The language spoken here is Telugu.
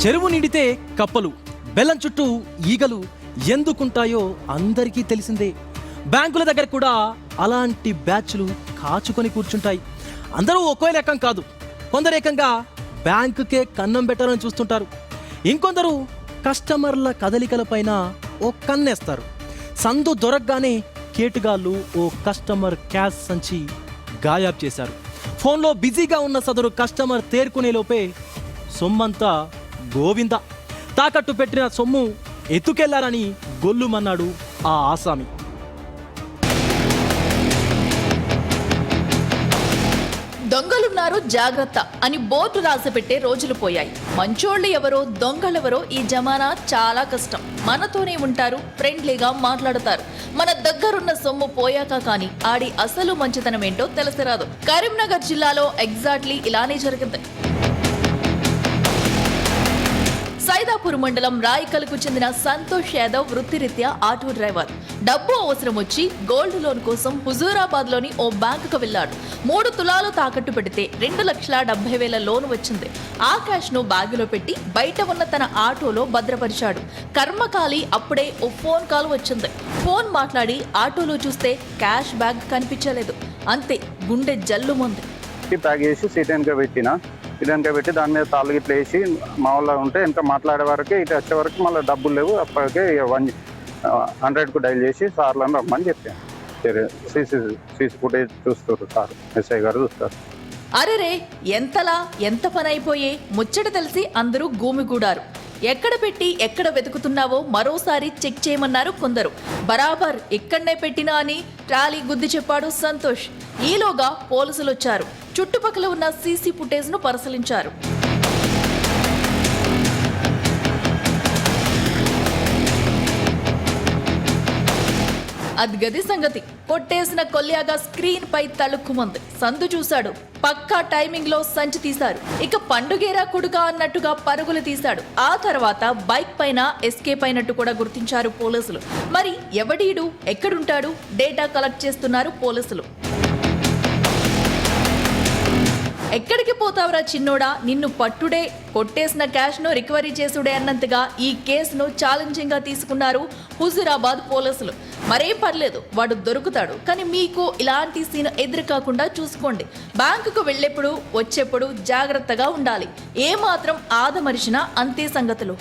చెరువు నిండితే కప్పలు, బెల్లం చుట్టూ ఈగలు ఎందుకుంటాయో అందరికీ తెలిసిందే. బ్యాంకుల దగ్గర కూడా అలాంటి బ్యాచ్లు కాచుకొని కూర్చుంటాయి. అందరూ ఒకే రకం కాదు. కొందరు ఏకంగా బ్యాంకుకే కన్నం పెట్టాలని చూస్తుంటారు. ఇంకొందరు కస్టమర్ల కదలికలపైన ఓ కన్నేస్తారు. సందు దొరకగానే కేటుగాళ్ళు ఓ కస్టమర్ క్యాష్ సంచి గాయాబ్ చేశారు. ఫోన్లో బిజీగా ఉన్న సదరు కస్టమర్ తేరుకునే లోపే సొమ్మంతా గోవింద. తాకట్టు పెట్టిన సొమ్ము ఎత్తుకెళ్లారని గొల్లుమన్నాడు ఆ ఆసామి. దొంగలున్నారు జాగ్రత్త అని బోర్డు రాసి పెట్టే రోజులు పోయాయి. మంచోళ్ళు ఎవరో దొంగలెవరో ఈ జమానా చాలా కష్టం. మనతోనే ఉంటారు, ఫ్రెండ్లీగా మాట్లాడతారు. మన దగ్గరున్న సొమ్ము పోయాక కానీ ఆడి అసలు మంచితనం ఏంటో తెలిసిరాదు. కరీంనగర్ జిల్లాలో ఎగ్జాక్ట్లీ ఇలానే జరిగింది. సైదాపూర్ మండలం రాయికల్కు చెందిన సంతోష్ యాదవ్ వృత్తిరీత్యా ఆటో డ్రైవర్. డబ్బు అవసరం వచ్చి గోల్డ్ లోన్ కోసం హుజూరాబాద్ లోని ఓ బ్యాంకుకు వెళ్లాడు. 3 తులాలు తాకట్టు పెడితే 2,70,000 లోన్ వచ్చింది. ఆ క్యాష్ ను బ్యాగులో పెట్టి బయట ఉన్న తన ఆటోలో భద్రపరిచాడు. కర్మకాలి అప్పుడే ఓ ఫోన్ కాల్ వచ్చింది. ఫోన్ మాట్లాడి ఆటోలో చూస్తే క్యాష్ బ్యాగ్ కనిపించలేదు. అంతే, గుండె జల్లుమంది. ఇదంతా పెట్టి దాని మీద తాళ్ళు ఇట్లా వేసి మా వాళ్ళ ఉంటే ఇంకా మాట్లాడే వరకు ఇటు వచ్చే వరకు మళ్ళీ డబ్బులు లేవు. అప్పటికే 100కు డైల్ చేసి సార్లను రమ్మని చెప్పాను. సరే, సీసీ ఫుటేజ్ చూస్తారు సార్, ఎస్ఐ గారు చూస్తారు. అరెరే, ఎంతలా ఎంత పని అయిపోయే ముచ్చట తెలిసి అందరూ గూమిగూడారు. ఎక్కడ పెట్టి ఎక్కడ వెతుకుతున్నావో మరోసారి చెక్ చేయమన్నారు కొందరు. బరాబర్ ఇక్కడనే పెట్టినా అని ట్రాలీ గుద్ది చెప్పాడు సంతోష్. ఈలోగా పోలీసులు వచ్చారు. చుట్టుపక్కల ఉన్న సీసీ ఫుటేజ్ ను పరిశీలించారు. అది గది సంగతి. కొట్టేసిన కొల్యాగా స్క్రీన్ పై తళుక్కుమంది. సందు చూశాడు. పక్కా టైమింగ్ లో సంచి తీశారు. ఇక పండుగేరా కుడుకా అన్నట్టుగా పరుగులు తీశాడు. ఆ తర్వాత బైక్ పైన ఎస్కేప్ అయినట్టు కూడా గుర్తించారు పోలీసులు. మరి ఎవడీడు, ఎక్కడుంటాడు? డేటా కలెక్ట్ చేస్తున్నారు పోలీసులు. ఎక్కడికి పోతావురా చిన్నోడా, నిన్ను పట్టుడే, కొట్టేసిన క్యాష్ ను రికవరీ చేసుడే అన్నంతగా ఈ కేసును ఛాలెంజింగ్ గా తీసుకున్నారు హుజూరాబాద్ పోలీసులు. మరేం పర్లేదు, వాడు దొరుకుతాడు. కానీ మీకు ఇలాంటి సీన్ ఎదురు కాకుండా చూసుకోండి. బ్యాంకుకు వెళ్ళేప్పుడు వచ్చేప్పుడు జాగ్రత్తగా ఉండాలి. ఏమాత్రం ఆదమరిచినా అంతే సంగతులు.